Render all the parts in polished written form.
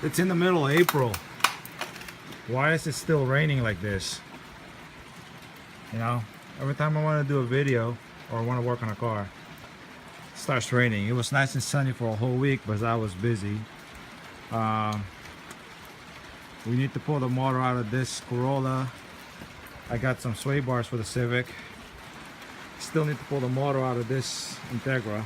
It's in the middle of April. Why is it still raining like this? You know, every time I want to do a video or want to work on a car, it starts raining. It was nice and sunny for a whole week, but I was busy. We need to pull the motor out of this Corolla. I got some sway bars for the Civic. Still need to pull the motor out of this Integra.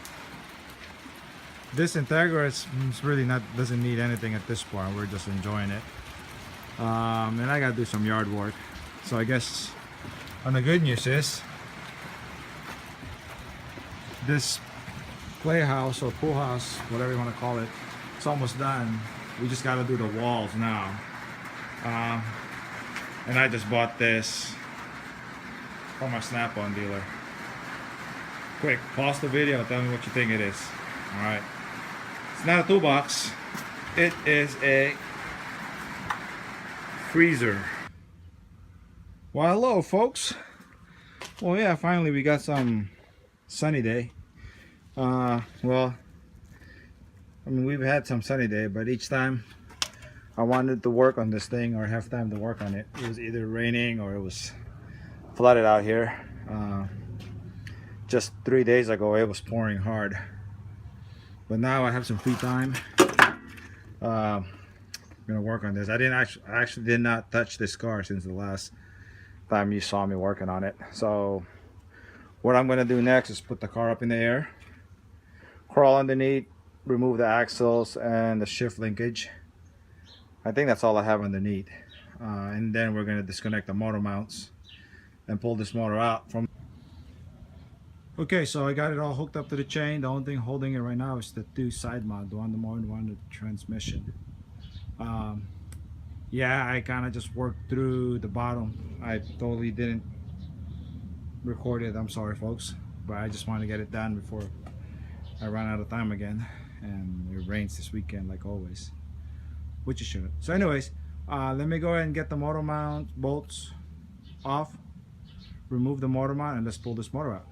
This Integra is really not, doesn't need anything at this point. We're just enjoying it. And I gotta do some yard work. So I guess, and the good news is, this playhouse or pool house, whatever you want to call it, it's almost done. We just gotta do the walls now. And I just bought this from my Snap-on dealer. Quick, pause the video and tell me what you think it is. Alright. It's not a toolbox. It is a freezer. Well, hello folks. Well, yeah, finally we got some sunny day. Well, I mean, we've had some sunny day, but each time I wanted to work on this thing or have time to work on it, it was either raining or it was flooded out here. Just 3 days ago it was pouring hard, but now I have some free time. I'm gonna work on this. I actually did not touch this car since the last time you saw me working on it. So what I'm gonna do next is put the car up in the air, crawl underneath, remove the axles and the shift linkage. I think that's all I have underneath. And then we're gonna disconnect the motor mounts and pull this motor out from. Okay, so I got it all hooked up to the chain. The only thing holding it right now is the two side mount, the one on the motor, the one on the transmission. Yeah, I kind of just worked through the bottom. I totally didn't record it. I'm sorry folks, but I just wanted to get it done before I run out of time again. And it rains this weekend like always, which it shouldn't. So anyways, let me go ahead and get the motor mount bolts off, remove the motor mount, and let's pull this motor out.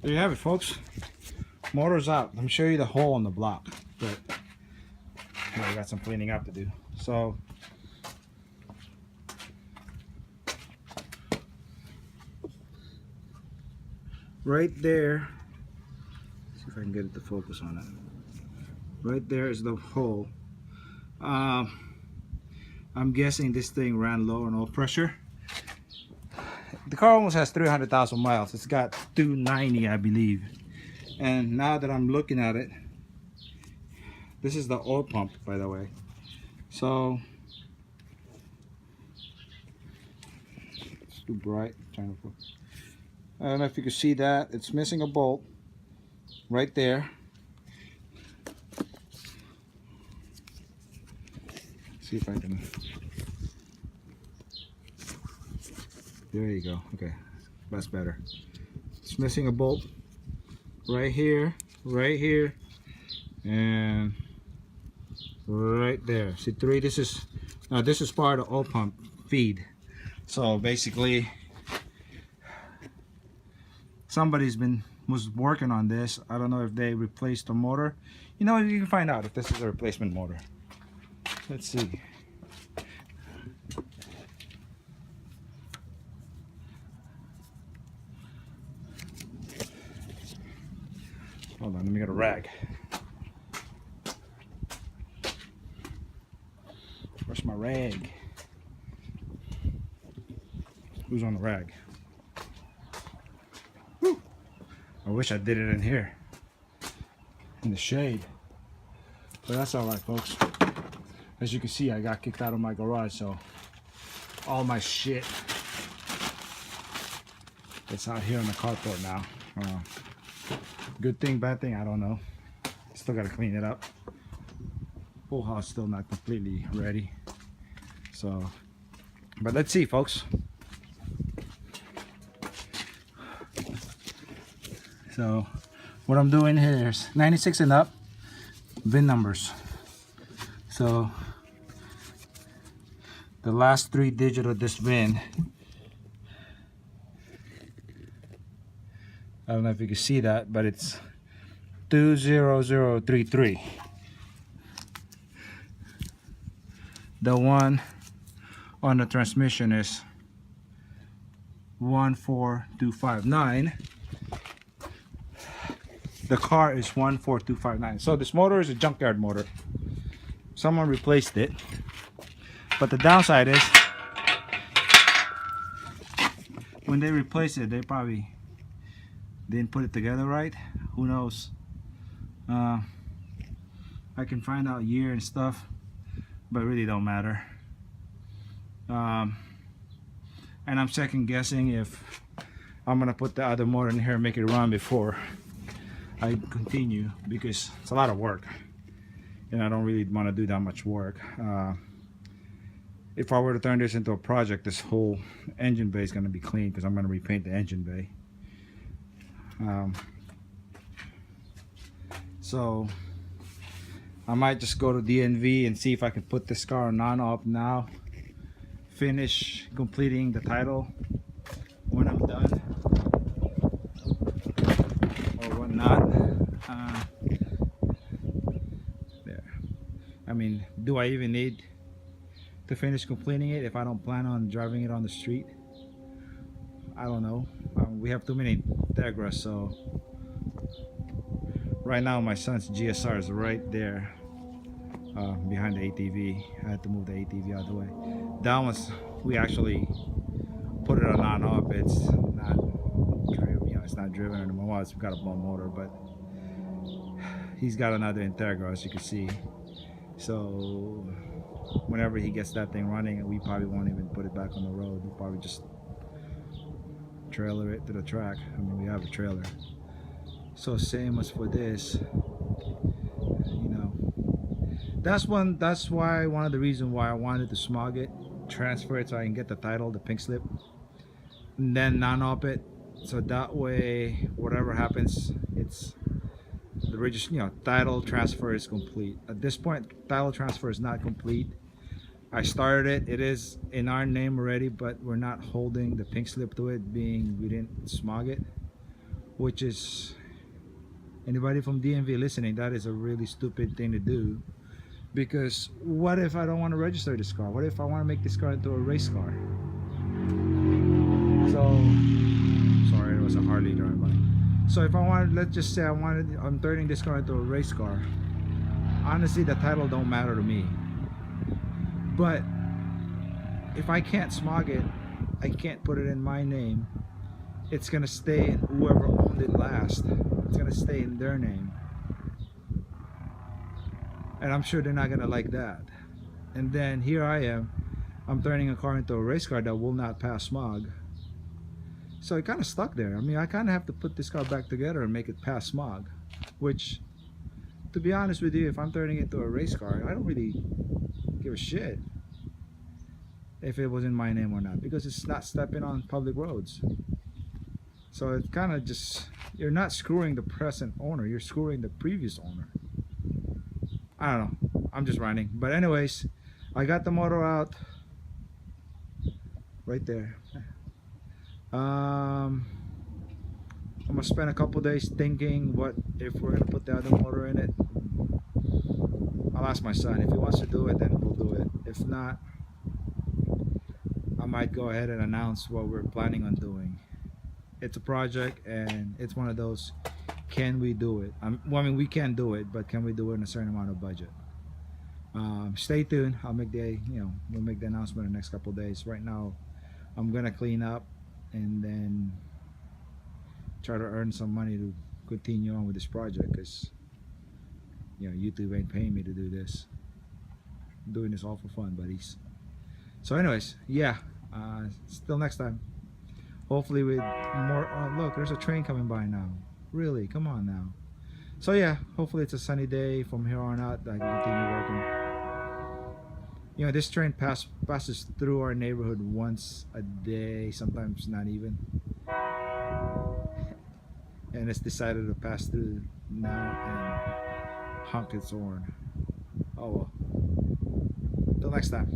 There you have it folks, motor's out. Let me show you the hole in the block, but yeah, we got some cleaning up to do. So right there, see if I can get it to focus on it. Right there is the hole. I'm guessing this thing ran low on oil pressure. The car almost has 300,000 miles. It's got 290, I believe. And now that I'm looking at it, this is the oil pump, by the way. So it's too bright. I don't know if you can see that. It's missing a bolt right there. See if I can. There you go. Okay, that's better. It's missing a bolt right here, and right there. See, three. This is part of the oil pump feed. So basically, was working on this. I don't know if they replaced the motor. You know, you can find out if this is a replacement motor. Let's see. Hold on, let me get a rag. Where's my rag? Who's on the rag? Woo. I wish I did it in here, in the shade. But that's alright, folks. As you can see, I got kicked out of my garage, so all my shit it's out here on the carport now. Good thing, bad thing, I don't know. Still gotta clean it up. Full house still not completely ready. So, but let's see, folks. So, what I'm doing here is 96 and up VIN numbers. So, the last 3 digits of this VIN, I don't know if you can see that, but it's 20033. The one on the transmission is 14259. The car is 14259. So this motor is a junkyard motor. Someone replaced it. But the downside is when they replaced it, they probably didn't put it together right. Who knows? I can find out year and stuff, but it really don't matter. And I'm second guessing if I'm gonna put the other motor in here and make it run before I continue, because it's a lot of work and I don't really want to do that much work. If I were to turn this into a project, this whole engine bay is going to be clean because I'm going to repaint the engine bay. So I might just go to DNV and see if I can put this car on non-op now, finish completing the title when I'm done, or whatnot. There. I mean, do I even need to finish completing it if I don't plan on driving it on the street? I don't know. We have too many Integras, so right now my son's GSR is right there behind the ATV. I had to move the ATV out of the way. That one's, we actually put it on non-op. It's not, you know, it's not driven anymore. Well, it's got a blown motor, but he's got another Integra, as you can see. So whenever he gets that thing running, we probably won't even put it back on the road. We'll probably just trailer it to the track. I mean, we have a trailer. So same as for this, you know, that's why one of the reasons why I wanted to smog it, transfer it so I can get the title, the pink slip, and then non-op it, so that way whatever happens, it's the register, you know, title transfer is complete. At this point, title transfer is not complete. I started it, it is in our name already, but we're not holding the pink slip to it, being we didn't smog it, which is, anybody from DMV listening, that is a really stupid thing to do. Because what if I don't want to register this car? What if I want to make this car into a race car? So, sorry, it was a Harley driving by. So if I wanted, let's just say I'm turning this car into a race car. Honestly, the title don't matter to me. But if I can't smog it, I can't put it in my name. It's gonna stay in whoever owned it last. It's gonna stay in their name. And I'm sure they're not gonna like that. And then here I am, I'm turning a car into a race car that will not pass smog. So it kind of stuck there. I mean, I kind of have to put this car back together and make it pass smog. Which, to be honest with you, if I'm turning it into a race car, I don't really give a shit if it was in my name or not, because it's not stepping on public roads. So it kind of just, you're not screwing the present owner, you're screwing the previous owner. I don't know, I'm just running. But anyways, I got the motor out right there. I'm gonna spend a couple days thinking what if we're gonna put the other motor in it. I'll ask my son. If he wants to do it, then we'll do it. If not, I might go ahead and announce what we're planning on doing. It's a project, and it's one of those, can we do it? Well, I mean, we can do it, but can we do it in a certain amount of budget? Stay tuned. I'll make the, we'll make the announcement in the next couple of days. Right now, I'm gonna clean up and then try to earn some money to continue on with this project, because you know YouTube ain't paying me to do this. I'm doing this all for fun, buddies. So anyways, yeah, still next time, hopefully with more. Oh look, there's a train coming by now. Really, come on now. So yeah, hopefully it's a sunny day from here on out. I can continue working. You know, this train passes through our neighborhood once a day, sometimes not even, and it's decided to pass through now and honk its horn. Oh well. Till next time.